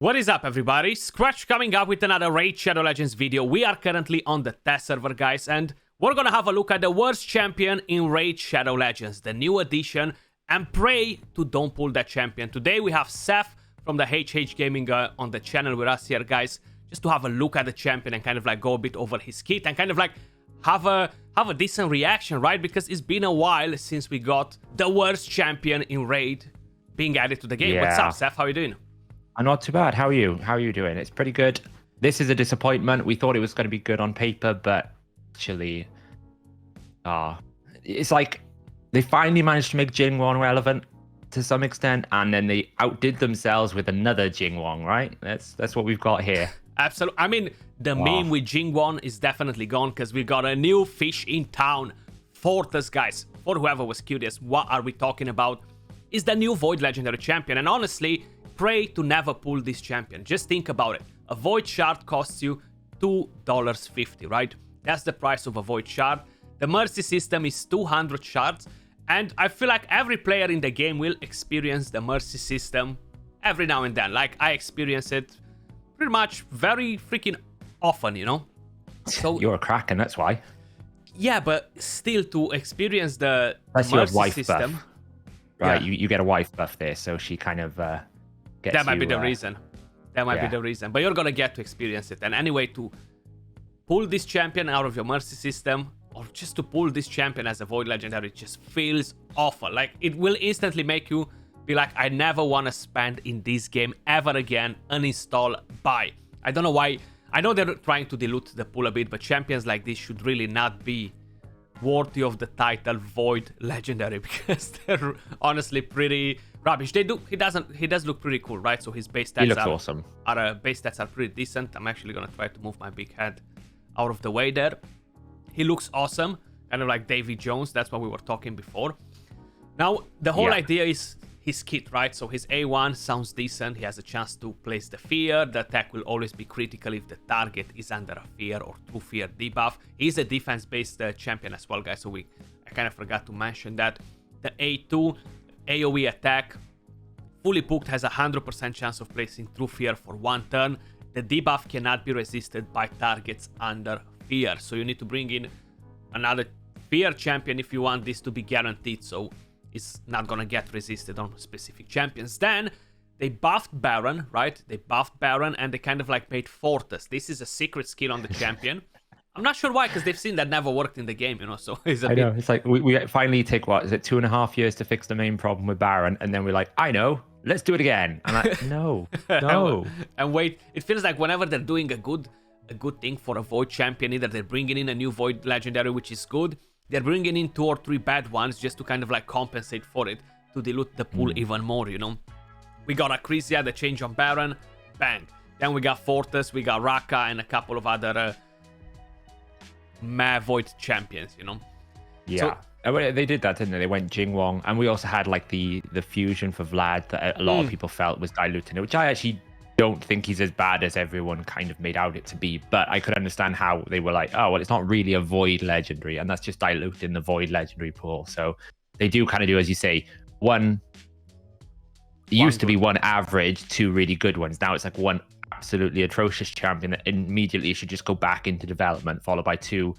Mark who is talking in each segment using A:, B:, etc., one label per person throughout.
A: What is up, everybody? Skratch coming up with another Raid Shadow Legends video. We are currently on the test server, guys, and we're gonna have a look at the worst champion in Raid Shadow Legends, the new addition, and pray to don't pull that champion. Today we have Saph from the HH Gaming on the channel with us here, guys, just to have a look at the champion and kind of like go a bit over his kit and kind of like have a decent reaction, right? Because it's been a while since we got the worst champion in Raid being added to the game.
B: Yeah.
A: What's up, Saph? How are you doing?
B: I'm not too bad. How are you? How are you doing? It's pretty good. This is a disappointment. We thought it was going to be good on paper, but actually, it's like they finally managed to make Jingwon relevant to some extent, and then they outdid themselves with another Jingwon, right? That's what we've got here.
A: Absolutely. I mean, the meme with Jingwon is definitely gone because we got a new fish in town. Fortus, guys. For whoever was curious, what are we talking about? Is the new Void Legendary champion, and honestly, pray to never pull this champion. Just think about it. A Void Shard costs you $2.50, right? That's the price of a Void Shard. The Mercy system is 200 shards, and I feel like every player in the game will experience the Mercy system every now and then. Like, I experience it pretty much very freaking often, you know?
B: So you're a Kraken, that's why.
A: Yeah, but still to experience the
B: That's your
A: Mercy
B: wife
A: system...
B: buff. Right,
A: Yeah.
B: you get a wife buff there, so she kind of gets
A: That might be
B: you,
A: the reason. That might be
B: yeah.
A: the reason. But you're gonna get to experience it. And anyway, to pull this champion out of your Mercy system, or just to pull this champion as a Void Legendary, just feels awful. Like, it will instantly make you be like, I never want to spend in this game ever again. Uninstall, buy. I don't know why. I know they're trying to dilute the pool a bit, but champions like this should really not be worthy of the title Void Legendary, because they're honestly pretty rubbish. He does look pretty cool, right? So his base stats
B: He looks awesome.
A: Base stats are pretty decent. I'm actually gonna try to move my big head out of the way there. He looks awesome, kind of like Davy Jones. That's what we were talking before. Now the whole idea is his kit, right? So his A1 sounds decent. He has a chance to place the fear. The attack will always be critical if the target is under a fear or true fear debuff. He's a defense-based champion as well, guys. So I kind of forgot to mention that. The A2 AoE attack, fully booked, has a 100% chance of placing true fear for one turn. The debuff cannot be resisted by targets under fear. So you need to bring in another fear champion if you want this to be guaranteed. So it's not gonna get resisted on specific champions. Then they buffed Baron, right? They buffed Baron and they kind of like made Fortus. This is a secret skill on the champion. I'm not sure why, because they've seen that never worked in the game, you know. So it's a
B: I
A: bit...
B: know. It's like we finally take, what is it, 2.5 years to fix the main problem with Baron, and then we're like, I know, let's do it again. I'm like, no.
A: And wait, it feels like whenever they're doing a good thing for a Void champion, either they're bringing in a new Void Legendary, which is good, they're bringing in 2 or 3 bad ones just to kind of like compensate for it, to dilute the pool even more, you know. We got Acrisia, the change on Baron, bang. Then we got Fortus, we got Raka, and a couple of other Void champions, you know.
B: Yeah. So, they did that, didn't they? They went Jingwon, and we also had like the fusion for Vlad that a lot of people felt was diluting it, which I actually don't think he's as bad as everyone kind of made out it to be, but I could understand how they were like, oh, well, it's not really a Void Legendary, and that's just diluting the Void Legendary pool. So they do kind of do, as you say, it used to be one average, 2 really good ones. Now it's like one absolutely atrocious champion that immediately should just go back into development, followed by 2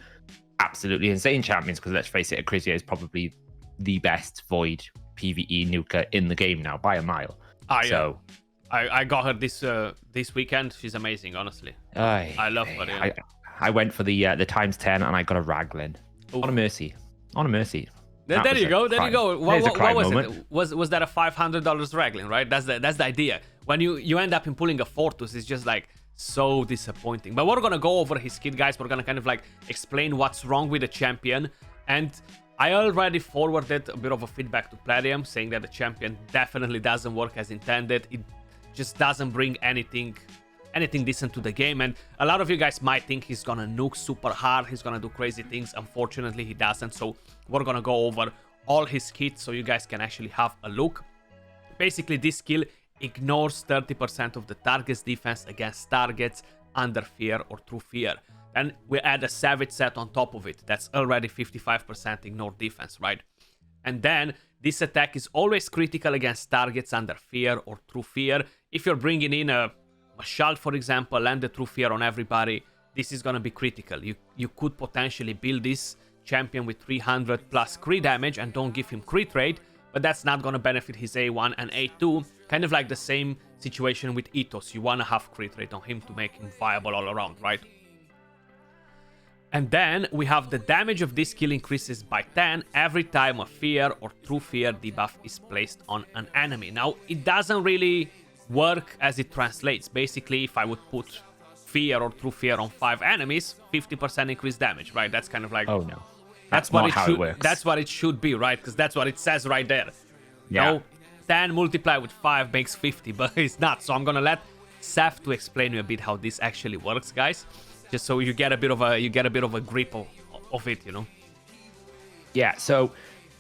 B: absolutely insane champions, because let's face it, Acrisia is probably the best Void PvE nuker in the game now by a mile.
A: So I got her this weekend. She's amazing, honestly. I love her. Yeah.
B: I went for the times 10 and I got a Raglan. On a Mercy.
A: There you go. What was
B: moment.
A: it? Was that a $500 Raglan, right? That's the idea. When you end up in pulling a Fortus, it's just like so disappointing. But we're gonna go over his kit, guys. We're gonna kind of like explain what's wrong with the champion. And I already forwarded a bit of a feedback to Plarium, saying that the champion definitely doesn't work as intended. It just doesn't bring anything decent to the game, and a lot of you guys might think he's gonna nuke super hard, he's gonna do crazy things. Unfortunately, he doesn't. So we're gonna go over all his kits so you guys can actually have a look. Basically, this skill ignores 30% of the target's defense against targets under fear or true fear. Then we add a Savage set on top of it. That's already 55% ignore defense, right? And then this attack is always critical against targets under fear or true fear. If you're bringing in a Mashal, for example, land the True Fear on everybody. This is going to be critical. You could potentially build this champion with 300 plus crit damage and don't give him crit rate, but that's not going to benefit his A1 and A2. Kind of like the same situation with Ethos. You want to have crit rate on him to make him viable all around, right? And then we have the damage of this skill increases by 10 every time a Fear or True Fear debuff is placed on an enemy. Now, it doesn't really work as it translates. Basically, if I would put Fear or True Fear on 5 enemies, 50% increased damage, right? That's kind of like...
B: Oh, no.
A: That's what it works. That's what it should be, right? Because that's what it says right there.
B: Yeah.
A: Now, 10 multiplied with 5 makes 50, but it's not. So I'm going to let Saph to explain you a bit how this actually works, guys. Just so you get a bit of a grip of it, you know.
B: Yeah, so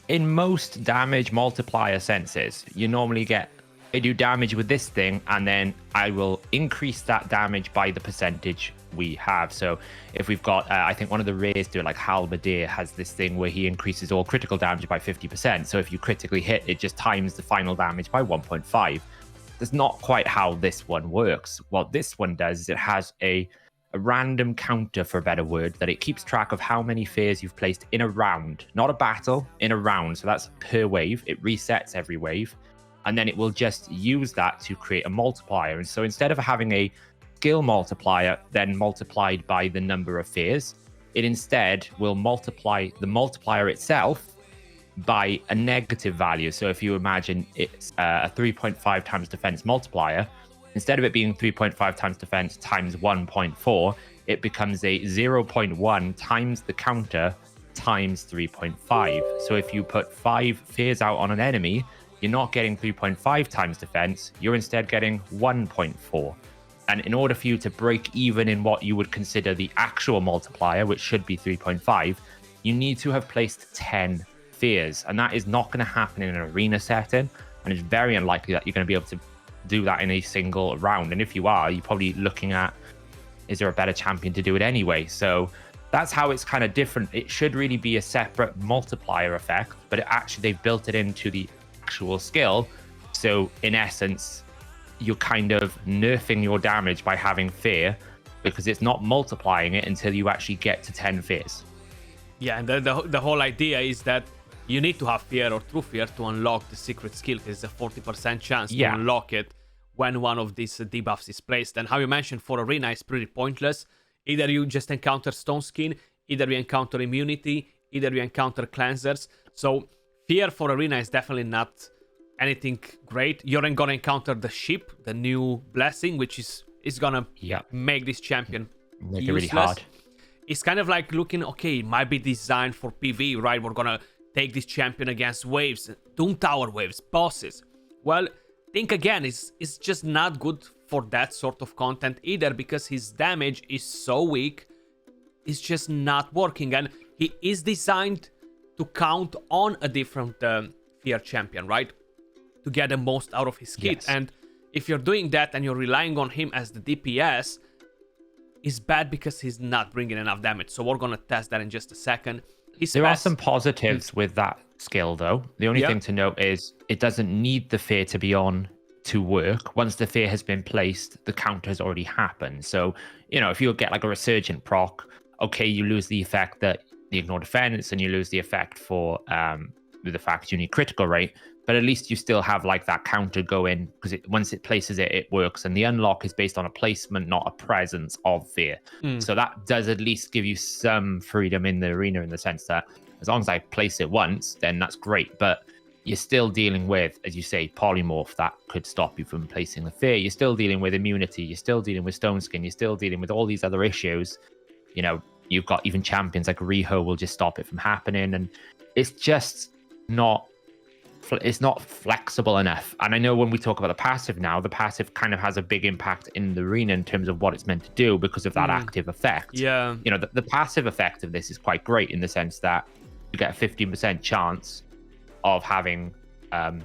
B: in most damage multiplier senses, you normally get, I do damage with this thing, and then I will increase that damage by the percentage we have. So if we've got, I think one of the rays do it, like Halberdier has this thing where he increases all critical damage by 50%. So if you critically hit, it just times the final damage by 1.5. That's not quite how this one works. What this one does is it has a random counter, for a better word, that it keeps track of how many fears you've placed in a round, not a battle, in a round. So that's per wave. It resets every wave, and then it will just use that to create a multiplier. And so instead of having a skill multiplier then multiplied by the number of fears, it instead will multiply the multiplier itself by a negative value. So if you imagine it's a 3.5 times defense multiplier, instead of it being 3.5 times defense times 1.4, it becomes a 0.1 times the counter times 3.5. So if you put 5 fears out on an enemy, you're not getting 3.5 times defense, you're instead getting 1.4. And in order for you to break even in what you would consider the actual multiplier, which should be 3.5, you need to have placed 10 fears. And that is not going to happen in an arena setting. And it's very unlikely that you're going to be able to do that in a single round. And if you are, you're probably looking at, is there a better champion to do it anyway? So that's how it's kind of different. It should really be a separate multiplier effect, but they've built it into the actual skill. So in essence, you're kind of nerfing your damage by having fear, because it's not multiplying it until you actually get to 10 fears.
A: Yeah, and the whole idea is that you need to have Fear or True Fear to unlock the secret skill, because it's a 40% chance to unlock it when one of these debuffs is placed. And how you mentioned, for Arena, it's pretty pointless. Either you just encounter Stone Skin, either you encounter Immunity, either you encounter Cleansers. So Fear for Arena is definitely not anything great. You're going to encounter the Ship, the new Blessing, which is going to make this champion useless.
B: Really hard.
A: It's kind of like looking, okay, it might be designed for PV, right? We're going to take this champion against waves, Doom Tower waves, bosses. Well, think again, it's just not good for that sort of content either, because his damage is so weak. It's just not working, and he is designed to count on a different Fear champion, right? To get the most out of his kit. Yes. And if you're doing that and you're relying on him as the DPS, it's bad because he's not bringing enough damage. So we're going to test that in just a second.
B: There are some positives with that skill, though. The only thing to note is it doesn't need the fear to be on to work. Once the fear has been placed, the counter has already happened. So, you know, if you get like a resurgent proc, okay, you lose the effect that the ignore defense, and you lose the effect for the fact you need critical rate. But at least you still have like that counter go in, because once it places it, it works. And the unlock is based on a placement, not a presence of fear. So that does at least give you some freedom in the arena, in the sense that as long as I place it once, then that's great. But you're still dealing with, as you say, polymorph that could stop you from placing the fear. You're still dealing with immunity. You're still dealing with stone skin. You're still dealing with all these other issues. You know, you've got even champions like Riho will just stop it from happening. And it's just not flexible enough. And I know when we talk about the passive now, the passive kind of has a big impact in the arena in terms of what it's meant to do because of that active effect.
A: Yeah.
B: You know, the passive effect of this is quite great in the sense that you get a 15% chance of having of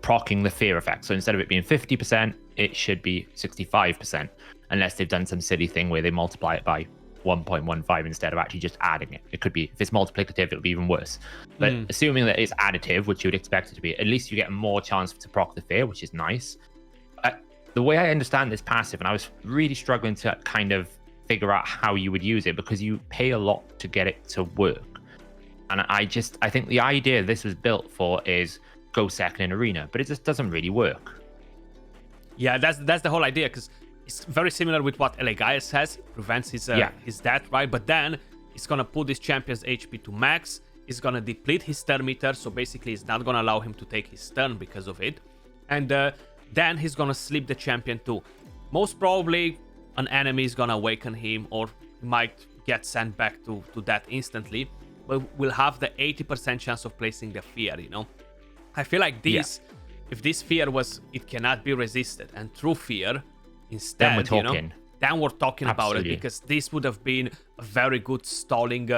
B: proccing the fear effect. So instead of it being 50%, it should be 65%, unless they've done some silly thing where they multiply it by 1.15 instead of actually just adding it. It could be, if it's multiplicative, it'll be even worse. But assuming that it's additive, which you would expect it to be, at least you get more chance to proc the fear, which is nice. the way I understand this passive, and I was really struggling to kind of figure out how you would use it, because you pay a lot to get it to work. And I think the idea this was built for is go second in arena, but it just doesn't really work.
A: Yeah, that's the whole idea, because it's very similar with what Elegias has, prevents his death, right? But then it's gonna put this champion's HP to max. It's gonna deplete his turn meter, so basically it's not gonna allow him to take his turn because of it. And then he's gonna sleep the champion too. Most probably an enemy is gonna awaken him, or might get sent back to death instantly. But we'll have the 80% chance of placing the fear, you know? I feel like this, if this fear was, it cannot be resisted, and through fear, instead,
B: then we're talking.
A: Then we're talking about it, because this would have been a very good stalling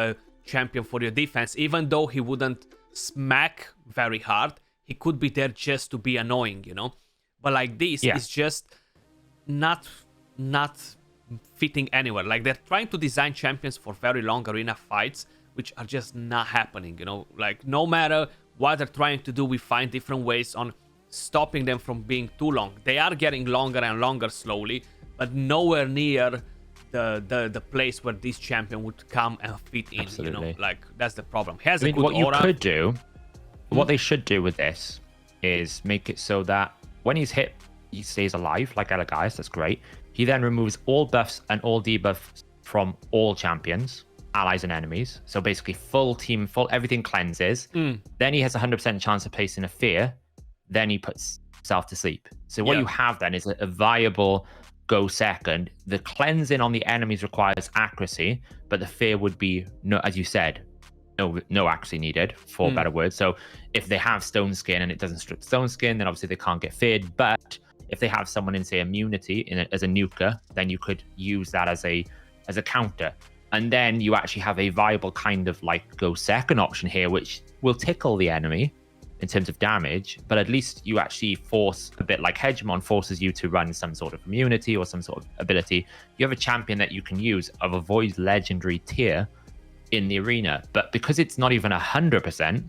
A: champion for your defense. Even though he wouldn't smack very hard, he could be there just to be annoying, you know? But like this is just not fitting anywhere. Like, they're trying to design champions for very long arena fights, which are just not happening, you know? Like, no matter what they're trying to do, we find different ways on stopping them from being too long. They are getting longer and longer slowly, but nowhere near the place where this champion would come and fit in.
B: Absolutely.
A: You know, like, that's the problem. He has a good
B: what
A: aura.
B: You could do, what they should do with this is make it so that when he's hit, he stays alive, like Elegias. That's great. He then removes all buffs and all debuffs from all champions, allies and enemies. So basically full team, full everything cleanses. Then he has a 100% chance of placing a fear. Then he puts Saph to sleep. So what you have then is a viable go second. The cleansing on the enemies requires accuracy, but the fear would be, no, as you said, no accuracy needed, for better words. So if they have stone skin and it doesn't strip stone skin, then obviously they can't get feared. But if they have someone in, say, immunity as a nuker, then you could use that as a counter. And then you actually have a viable kind of like go second option here, which will tickle the enemy in terms of damage, but at least you actually force, a bit like Hegemon forces you to run some sort of immunity or some sort of ability. You have a champion that you can use of a Void Legendary tier in the arena. But because it's not even 100%,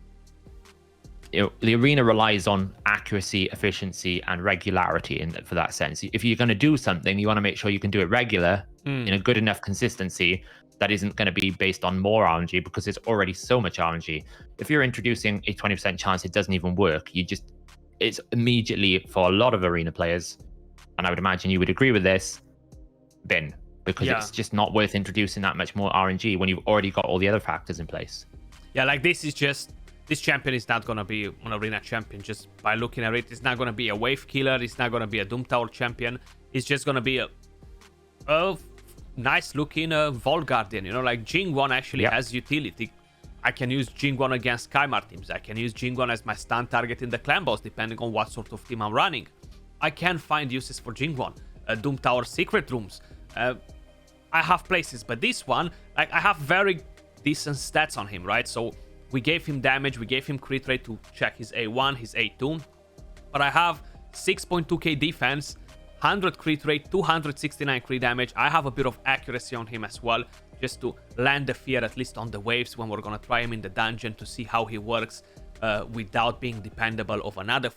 B: the arena relies on accuracy, efficiency, and regularity for that sense. If you're going to do something, you want to make sure you can do it regular in a good enough consistency that isn't going to be based on more RNG, because there's already so much RNG. If you're introducing a 20% chance it doesn't even work, it's immediately, for a lot of arena players, and I would imagine you would agree with this, bin, because it's just not worth introducing that much more RNG when you've already got all the other factors in place.
A: Yeah, like this champion is not going to be an arena champion just by looking at it. It's not going to be a wave killer. It's not going to be a Doom Tower champion. It's just going to be a nice looking Vault Guardian, you know, like Jingwon actually has utility. I can use Jingwon against Kaimar teams. I can use Jingwon as my stun target in the clan boss, depending on what sort of team I'm running. I can find uses for Jingwon. Doom Tower secret rooms. I have places, but this one, like, I have very decent stats on him, right? So we gave him damage, we gave him crit rate to check his A1, his A2, but I have 6.2k defense, 100 crit rate, 269 crit damage. I have a bit of accuracy on him as well, just to land the fear at least on the waves when we're gonna try him in the dungeon to see how he works without being dependable of another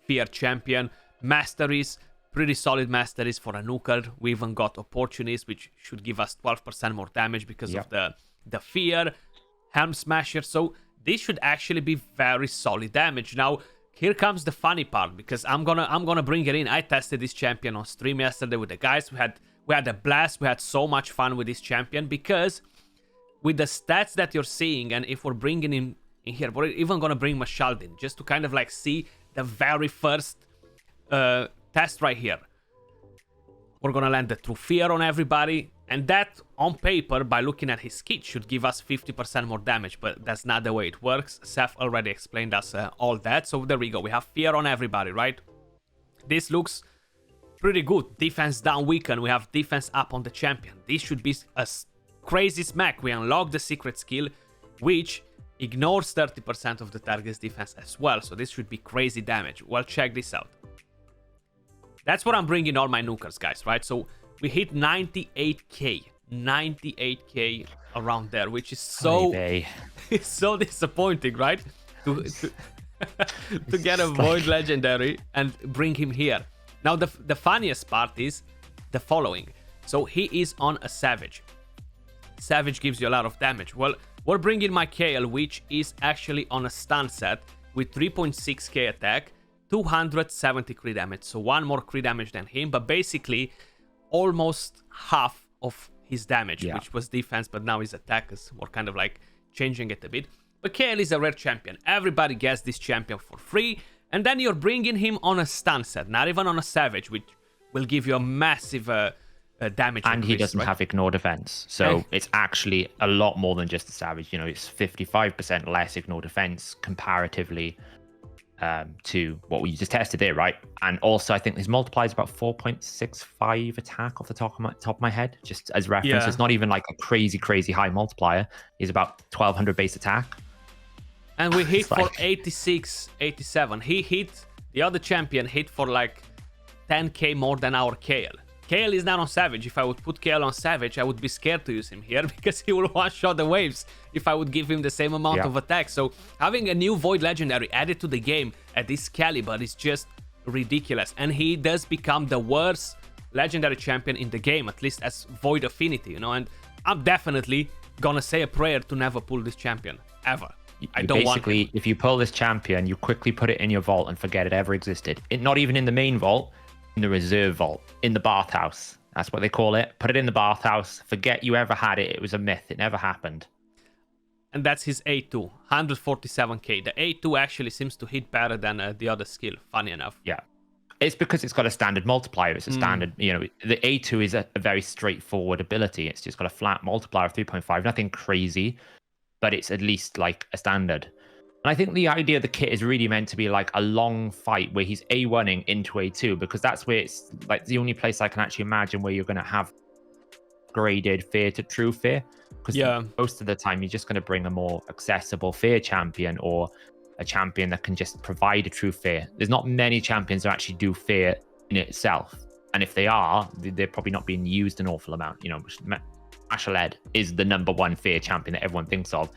A: fear champion. Masteries, pretty solid masteries for a nuker. We even got opportunities, which should give us 12% more damage because of the fear. Helm Smasher, so this should actually be very solid damage. Now, here comes the funny part, because I'm gonna bring it in. I tested this champion on stream yesterday with the guys. We had a blast. We had so much fun with this champion, because with the stats that you're seeing, and if we're bringing him in here, we're even gonna bring Mashaldin just to kind of like see the very first test right here. We're gonna land the True Fear on everybody, and that on paper, by looking at his kit, should give us 50% more damage, but that's not the way it works. Saph already explained us all that, so there we go. We have fear on everybody, right? This looks pretty good. Defense down weaken, we have defense up on the champion. This should be a crazy smack. We unlock the secret skill, which ignores 30% of the target's defense as well, so this should be crazy damage. Well, check this out. That's what I'm bringing all my nukers, guys, right? So we hit 98k around there, which is so it's so disappointing, right? To get a Void Legendary and bring him here. Now, the funniest part is the following. So he is on a Savage. Savage gives you a lot of damage. Well, we're bringing my Kale, which is actually on a stun set with 3.6k attack, 270 crit damage. So one more crit damage than him, but basically almost half of his damage, which was defense, but now his attack is we're kind of like changing it a bit. But Kale is a rare champion. Everybody gets this champion for free, and then you're bringing him on a stun set, not even on a Savage, which will give you a massive damage.
B: And
A: increase,
B: he doesn't
A: right?
B: have ignore defense, so it's actually a lot more than just a Savage. You know, it's 55% less ignore defense comparatively to what we just tested there, right? And also, I think his multiplier is about 4.65 attack off the top of my head, just as reference. It's not even like a crazy high multiplier. It's about 1200 base attack.
A: And we hit for 86, 87. He hit, the other champion hit for like 10k more than our Kale. Kale is not on Savage. If I would put Kale on Savage, I would be scared to use him here because he will one-shot the waves if I would give him the same amount of attack. So having a new Void Legendary added to the game at this caliber is just ridiculous. And he does become the worst Legendary champion in the game, at least as Void Affinity, you know. And I'm definitely gonna say a prayer to never pull this champion, ever. I don't want him.
B: If you pull this champion, you quickly put it in your vault and forget it ever existed. Not even in the main vault. In the reserve vault, in the bathhouse. That's what they call it. Put it in the bathhouse. Forget you ever had it. It was a myth. It never happened.
A: And that's his A2, 147k. The A2 actually seems to hit better than the other skill, funny enough.
B: Yeah. It's because it's got a standard multiplier. It's a standard, you know, the A2 is a very straightforward ability. It's just got a flat multiplier of 3.5. Nothing crazy, but it's at least like a standard. And I think the idea of the kit is really meant to be like a long fight where he's A1ing into A2, because that's where it's like the only place I can actually imagine where you're going to have graded fear to true fear. Because most of the time you're just going to bring a more accessible fear champion or a champion that can just provide a true fear. There's not many champions that actually do fear in itself. And if they are, they're probably not being used an awful amount. You know, Asheled is the #1 fear champion that everyone thinks of,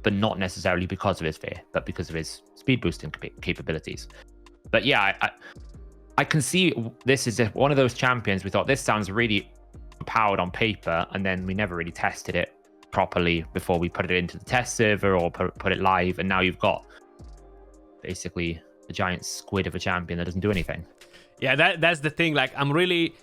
B: but not necessarily because of his fear, but because of his speed boosting capabilities. But yeah, I can see this is one of those champions we thought this sounds really powered on paper, and then we never really tested it properly before we put it into the test server or put it live, and now you've got basically a giant squid of a champion that doesn't do anything.
A: Yeah, that's the thing. Like, I'm really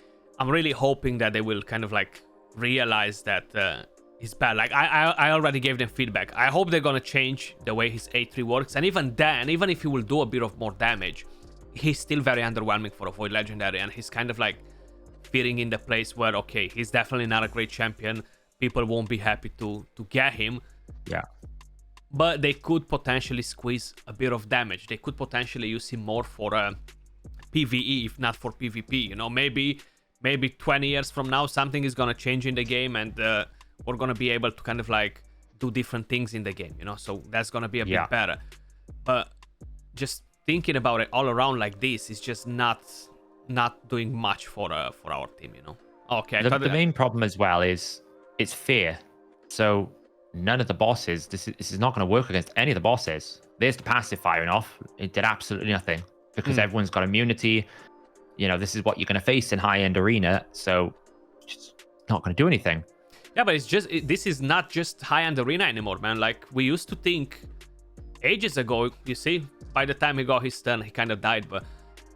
A: hoping that they will kind of like realize that he's bad. Like, I already gave them feedback. I hope they're gonna change the way his A3 works, and even then, even if he will do a bit of more damage, he's still very underwhelming for a Void Legendary, and he's kind of like fitting in the place where, okay, he's definitely not a great champion. People won't be happy to get him.
B: Yeah.
A: But they could potentially squeeze a bit of damage. They could potentially use him more for PvE, if not for PvP. You know, maybe 20 years from now, something is gonna change in the game, and we're gonna be able to kind of like do different things in the game, you know. So that's gonna be a bit better. But just thinking about it all around like this is just not doing much for our team, you know. Okay.
B: The main problem as well is it's fear. So none of the bosses, this is not going to work against any of the bosses. There's the passive firing off. It did absolutely nothing because everyone's got immunity. You know, this is what you're going to face in high-end arena, so it's not going to do anything.
A: Yeah, but this is not just high-end arena anymore, man. Like, we used to think ages ago, you see, by the time he got his turn, he kind of died, but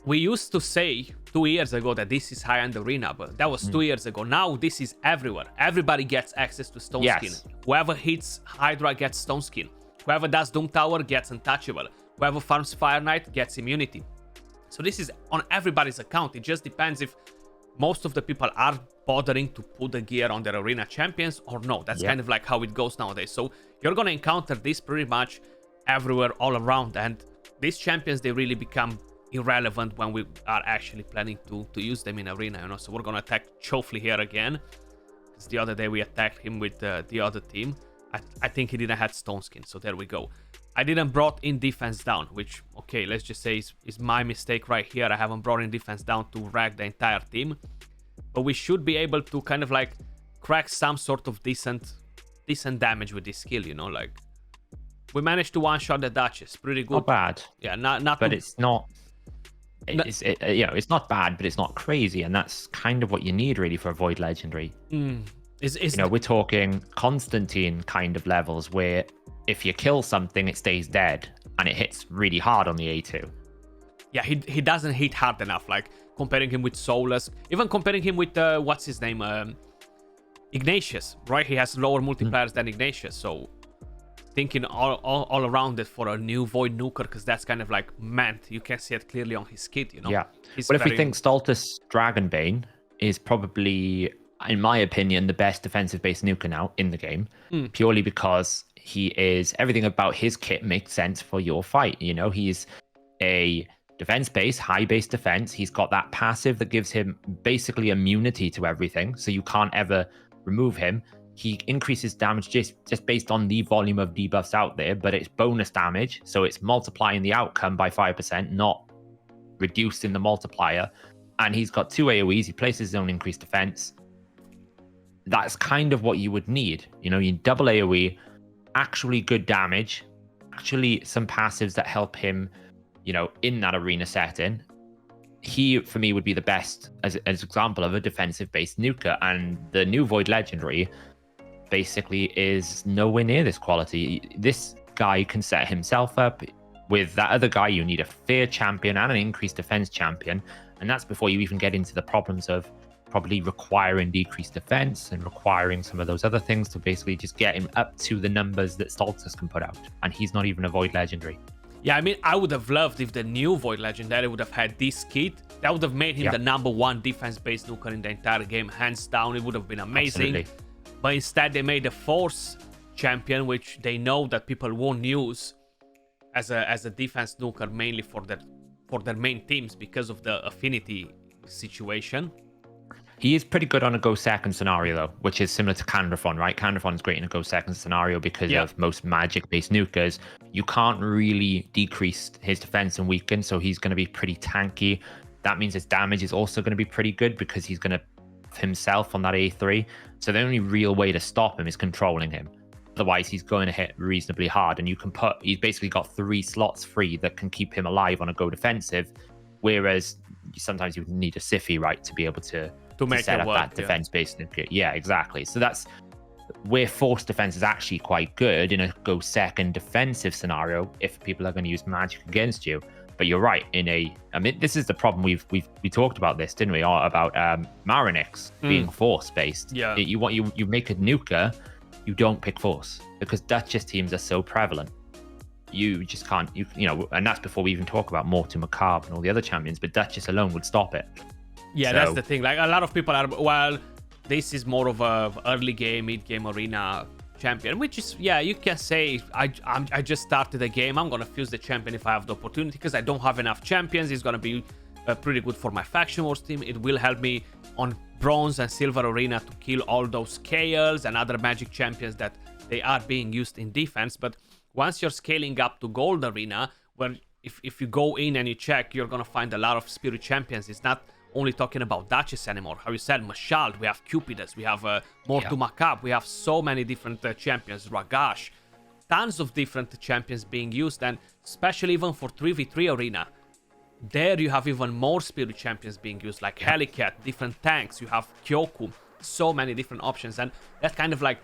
A: we used to say 2 years ago that this is high-end arena, but that was 2 years ago. Now this is everywhere. Everybody gets access to Stone Skin. Whoever hits Hydra gets Stone Skin. Whoever does Doom Tower gets Untouchable. Whoever farms Fire Knight gets immunity. So this is on everybody's account. It just depends if most of the people are bothering to put the gear on their arena champions or no. That's kind of like how it goes nowadays. So you're going to encounter this pretty much everywhere, all around. And these champions, they really become irrelevant when we are actually planning to use them in arena, you know. So we're gonna attack Chofli here again, because the other day we attacked him with the other team. I think he didn't have Stone Skin, so there we go. I didn't brought in defense down, which, okay, let's just say is my mistake right here. I haven't brought in defense down to wreck the entire team, but we should be able to kind of like crack some sort of decent damage with this skill, you know. Like, we managed to one-shot the Duchess, pretty good.
B: Not bad.
A: Yeah, not
B: but
A: too...
B: it's not It's not bad, but it's not crazy, and that's kind of what you need really for a Void Legendary. We're talking Constantine kind of levels where if you kill something, it stays dead, and it hits really hard on the A2.
A: Yeah, he doesn't hit hard enough. Like comparing him with Solus, even comparing him with what's his name, Ignatius, right? He has lower multipliers than Ignatius, so thinking all around it for a new Void Nuker, because that's kind of like meant. You can see it clearly on his kit,
B: Yeah. If we think Stultus Dragonbane is probably, in my opinion, the best defensive-based nuker now in the game, purely because he is, everything about his kit makes sense for your fight. He's a defense-based, high-based defense. He's got that passive that gives him basically immunity to everything, so you can't ever remove him. He increases damage just based on the volume of debuffs out there, but it's bonus damage, so it's multiplying the outcome by 5%, not reducing the multiplier. And he's got 2 AoEs. He places his own increased defense. That's kind of what you would need. You double AoE, actually good damage, actually some passives that help him, in that arena setting. He, for me, would be the best as an example of a defensive-based nuker. And the new Void Legendary basically is nowhere near this quality. This guy can set himself up. With that other guy, you need a fair champion and an increased defense champion, and that's before you even get into the problems of probably requiring decreased defense and requiring some of those other things to basically just get him up to the numbers that Stultus can put out, and he's not even a Void Legendary.
A: Yeah, I mean, I would have loved if the new Void Legendary would have had this kit. That would have made him the number one defense-based nuker in the entire game, hands down. It would have been amazing. Absolutely. But instead, they made a Force champion, which they know that people won't use as a defense nuker, mainly for their main teams because of the affinity situation.
B: He is pretty good on a go second scenario, though, which is similar to Candrathon, right? Candrathon is great in a go second scenario because of most magic-based nukers. You can't really decrease his defense and weaken, so he's going to be pretty tanky. That means his damage is also going to be pretty good because he's going to himself on that A3. So the only real way to stop him is controlling him. Otherwise, he's going to hit reasonably hard, and he's basically got 3 slots free that can keep him alive on a go defensive, whereas sometimes you need a Siffy, right, to be able to
A: make
B: set
A: it
B: up
A: work,
B: that defense-based nuke. Yeah, exactly. So that's where Force defense is actually quite good in a go second defensive scenario if people are going to use magic against you. But you're right. This is the problem we talked about this, didn't we? About Maranix being Force based.
A: Yeah.
B: You make a nuker, you don't pick Force because Duchess teams are so prevalent. You just can't. And that's before we even talk about Mortu Macabre and all the other champions. But Duchess alone would stop it.
A: Yeah, that's the thing. Like a lot of people are, this is more of a early game, mid game arena champion, which is, you can say I just started the game, I'm gonna fuse the champion if I have the opportunity because I don't have enough champions. It's gonna be pretty good for my faction wars team. It will help me on bronze and silver arena to kill all those Kaels and other magic champions that they are being used in defense. But once you're scaling up to gold arena, where if you go in and you check, you're gonna find a lot of spirit champions. It's not only talking about Duchess anymore. How you said, Mashald, we have Cupidus, we have Mortu Macabre, we have so many different champions, Ragash, tons of different champions being used, and especially even for 3v3 arena, there you have even more spirit champions being used, like Helicat, different tanks, you have Kyoku, so many different options, and that kind of like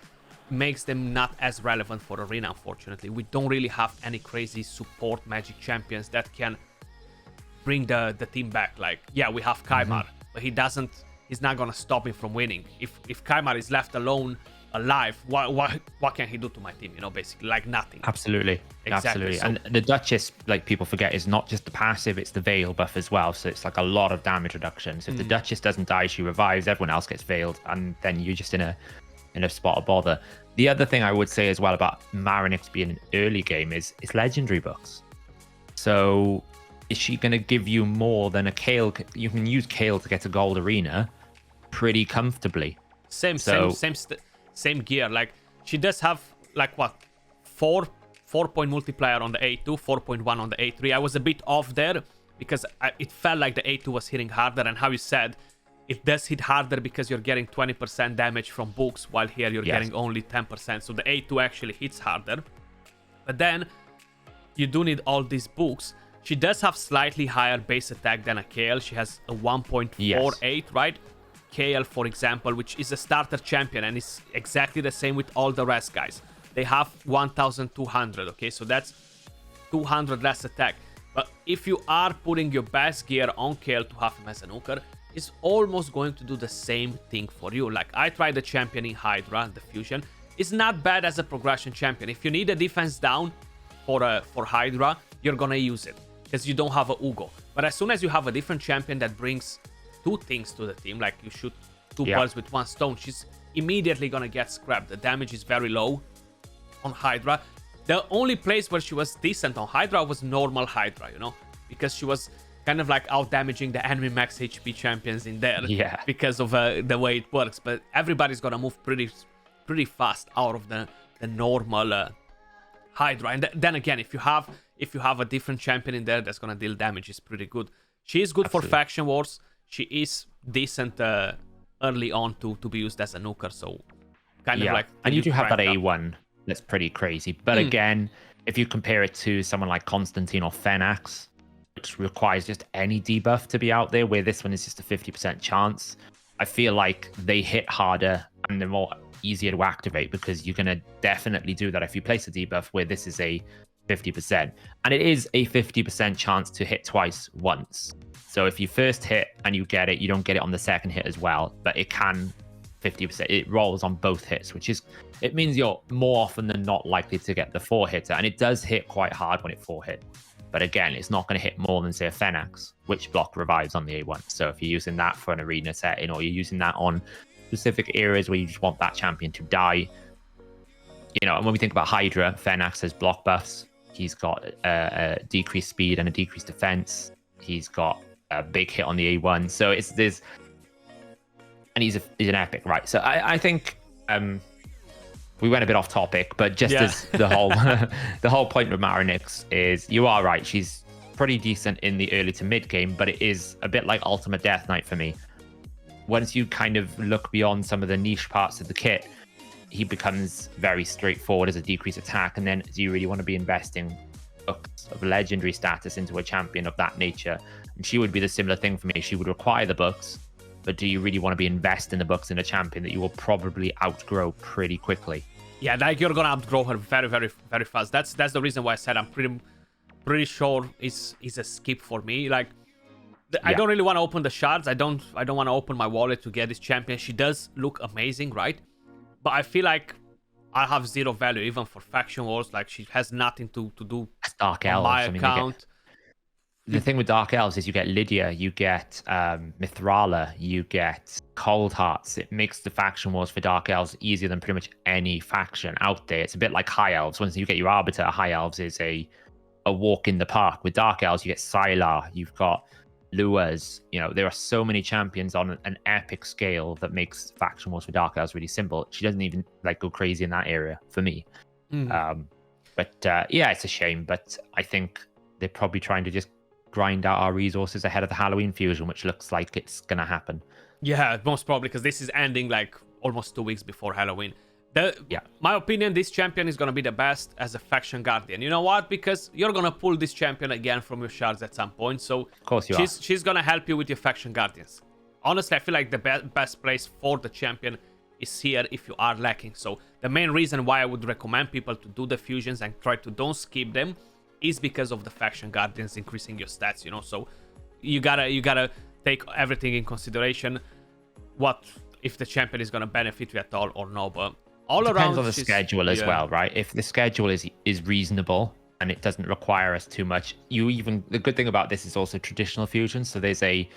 A: makes them not as relevant for arena, unfortunately. We don't really have any crazy support magic champions that can bring the team back. Like, we have Kaimar, but he's not gonna stop him from winning. If Kaimar is left alone alive, what can he do to my team? Basically like nothing.
B: Absolutely.
A: Exactly.
B: And the Duchess, like people forget, is not just the passive, it's the veil buff as well, so it's like a lot of damage reduction. So if the Duchess doesn't die, she revives, everyone else gets veiled, and then you're just in a spot of bother. The other thing I would say as well about Maranix being an early game is it's legendary books. So is she going to give you more than a Kael? You can use Kael to get to gold arena pretty comfortably.
A: Same gear. Like, she does have like what, 4-point multiplier on the A2, 4.1 on the A3. I was a bit off there because it felt like the A2 was hitting harder, and how you said, it does hit harder because you're getting 20% damage from books, while here you're getting only 10%. So the A2 actually hits harder. But then you do need all these books. She does have slightly higher base attack than a KL. She has a 1.48, right? KL, for example, which is a starter champion, and it's exactly the same with all the rest, guys. They have 1,200, okay? So that's 200 less attack. But if you are putting your best gear on KL to have him as a nuker, it's almost going to do the same thing for you. Like, I tried the champion in Hydra, the Fusion. It's not bad as a progression champion. If you need a defense down for Hydra, you're gonna use it, because you don't have a Ugo. But as soon as you have a different champion that brings two things to the team, like you shoot two birds with one stone, she's immediately gonna get scrapped. The damage is very low on Hydra. The only place where she was decent on Hydra was normal Hydra, you know, because she was kind of like out damaging the enemy max HP champions in there, because of the way it works. But everybody's gonna move pretty fast out of the normal Hydra. And then again, if you have a different champion in there that's gonna deal damage, is pretty good. She is good for faction wars. She is decent early on to be used as a nuker, so kind of like.
B: And you do have that A1 that's pretty crazy. But again, if you compare it to someone like Constantine or Phenax, which requires just any debuff to be out there, where this one is just a 50% chance, I feel like they hit harder and they're more easier to activate, because you're going to definitely do that if you place a debuff, where this is a 50%. And it is a 50% chance to hit twice once. So if you first hit and you get it, you don't get it on the second hit as well, but it can 50%. It rolls on both hits, which is, it means you're more often than not likely to get the 4-hitter. And it does hit quite hard when it 4-hit. But again, it's not going to hit more than, say, a Phenax, which block revives on the A1. So if you're using that for an arena setting, or you're using that on specific areas where you just want that champion to die, you know, and when we think about Hydra, Phenax has block buffs. He's got a decreased speed and a decreased defense. He's got a big hit on the A1. So there's, and he's an epic, right? So I think we went a bit off topic, but just as the whole point with Maranix is, you are right, she's pretty decent in the early to mid game, but it is a bit like Ultimate Death Knight for me. Once you kind of look beyond some of the niche parts of the kit, he becomes very straightforward as a decreased attack. And then, do you really want to be investing books of legendary status into a champion of that nature? And she would be the similar thing for me. She would require the books, but do you really want to be investing the books in a champion that you will probably outgrow pretty quickly? Yeah, like, you're gonna outgrow her very, very, very fast. That's the reason why I said I'm pretty sure it's a skip for me. Like, I don't really want to open the shards. I don't want to open my wallet to get this champion. She does look amazing, right? But I feel like I have zero value even for faction wars. Like, she has nothing to do Dark Elves,
A: on my account.
B: The thing with Dark Elves is you get Lydia, you get Mithrala, you get Cold Hearts. It makes the faction wars for Dark Elves easier than pretty much any faction out there. It's a bit like High Elves. Once you get your Arbiter, High Elves is a walk in the park. With Dark Elves, you get Sylar, you've got Luas. You know, there are so many champions on an epic scale that makes faction wars for Dark Elves really simple. She doesn't even like go crazy in that area for me. But yeah, it's a shame. But I think they're probably trying to just grind out our resources ahead of the Halloween fusion, which looks like it's gonna happen. Yeah, most probably, because this is ending like almost 2 weeks before Halloween. My opinion, this champion is gonna be the best as a faction guardian. You know what? Because you're gonna pull this champion again from your shards at some point. So of course
A: she's gonna help you with your faction guardians. Honestly, I feel like the best place for the champion is here if you are lacking. So the main reason why I would recommend people to do the fusions and try to don't skip them is because of the faction guardians increasing your stats, you know. So you gotta take everything in consideration. What if the champion is gonna benefit you at all or no? But all around,
B: depends on the schedule as well, right? If the schedule is reasonable and it doesn't require us too much, the good thing about this is also traditional fusion. So there's a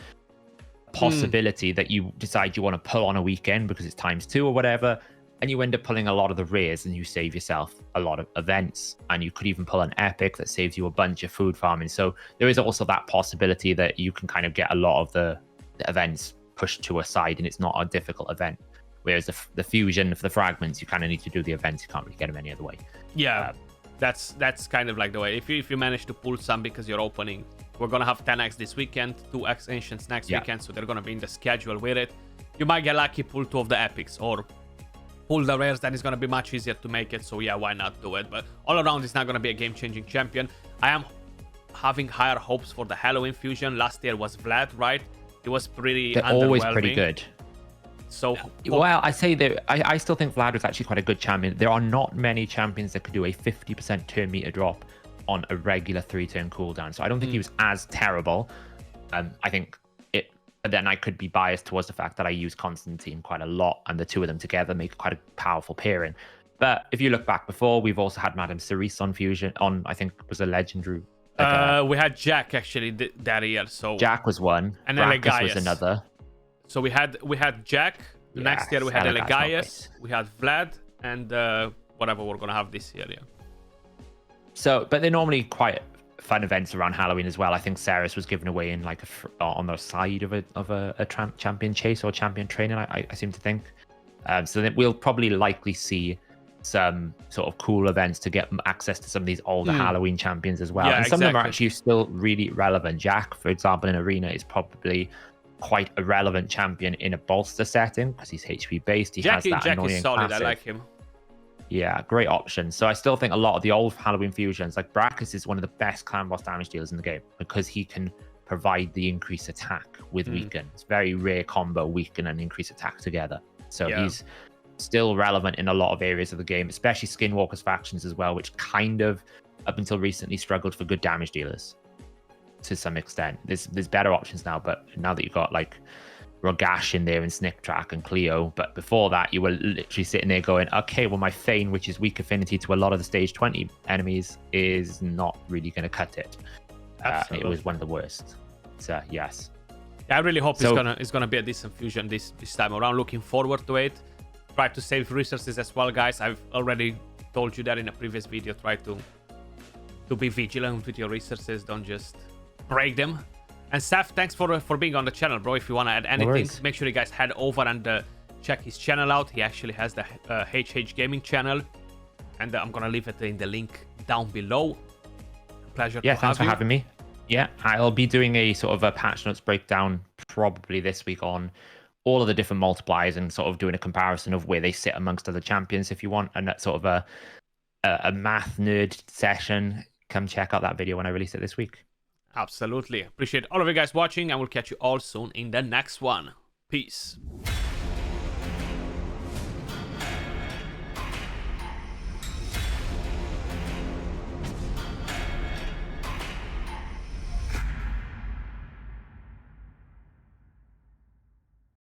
B: possibility that you decide you want to pull on a weekend because it's ×2 or whatever, and you end up pulling a lot of the rares and you save yourself a lot of events. And you could even pull an epic that saves you a bunch of food farming. So there is also that possibility that you can kind of get a lot of the events pushed to a side and it's not a difficult event. Whereas the fusion for the fragments, you kind of need to do the events. You can't really get them any other way.
A: Yeah, that's kind of like the way. If you manage to pull some because you're opening, we're going to have 10x this weekend, 2x Ancients next weekend. So they're going to be in the schedule with it. You might get lucky, pull 2 of the epics, or pull the rares, then it's going to be much easier to make it. So yeah, why not do it? But all around, it's not going to be a game-changing champion. I am having higher hopes for the Halloween fusion. Last year was Vlad, right? It was pretty
B: They're always pretty good.
A: So,
B: well, I say that I still think Vlad was actually quite a good champion. There are not many champions that could do a 50% turn meter drop on a regular 3-turn cooldown. So I don't think he was as terrible. I think it. Then I could be biased towards the fact that I use Constantine quite a lot, and the two of them together make quite a powerful pairing. But if you look back before, we've also had Madame Cerise on fusion. On I think was a legendary.
A: We had Jack actually that year. So
B: Jack was one,
A: and
B: Brackus was another.
A: So we had Jack. The next year we had Elegaius, we had Vlad, and whatever we're gonna have this year. Yeah.
B: So, but they're normally quite fun events around Halloween as well. I think Ceres was given away in like on the side of a champion chase or champion training. I seem to think. So then we'll probably likely see some sort of cool events to get access to some of these older Halloween champions as well.
A: Yeah,
B: and some of them are actually still really relevant. Jack, for example, in Arena is probably quite a relevant champion in a bolster setting because he's HP based. Jack
A: is solid.
B: Passive.
A: I like him.
B: Yeah, great option. So I still think a lot of the old Halloween fusions, like Brackus, is one of the best clan boss damage dealers in the game because he can provide the increased attack with weaken. It's very rare combo weaken and increase attack together. So he's still relevant in a lot of areas of the game, especially Skinwalker's factions as well, which kind of up until recently struggled for good damage dealers to some extent. There's better options now, but now that you've got like Rogash in there and Snicktrack and Cleo, but before that you were literally sitting there going, okay, well my Thane, which is weak affinity to a lot of the stage 20 enemies, is not really going to cut it. It was one of the worst. So yes.
A: Yeah, I really hope it's gonna be a decent fusion this time around. Looking forward to it. Try to save resources as well, guys. I've already told you that in a previous video. Try to be vigilant with your resources. Don't just break them. And Saph, thanks for being on the channel, bro. If you want to add anything, make sure you guys head over and check his channel out. He actually has the HH Gaming channel, and I'm gonna leave it in the link down below. Pleasure.
B: Yeah, thanks for having me. Yeah, I'll be doing a sort of a patch notes breakdown probably this week on all of the different multipliers and sort of doing a comparison of where they sit amongst other champions. If you want and that sort of a math nerd session, come check out that video when I release it this week.
A: Absolutely. Appreciate all of you guys watching, and we'll catch you all soon in the next one. Peace.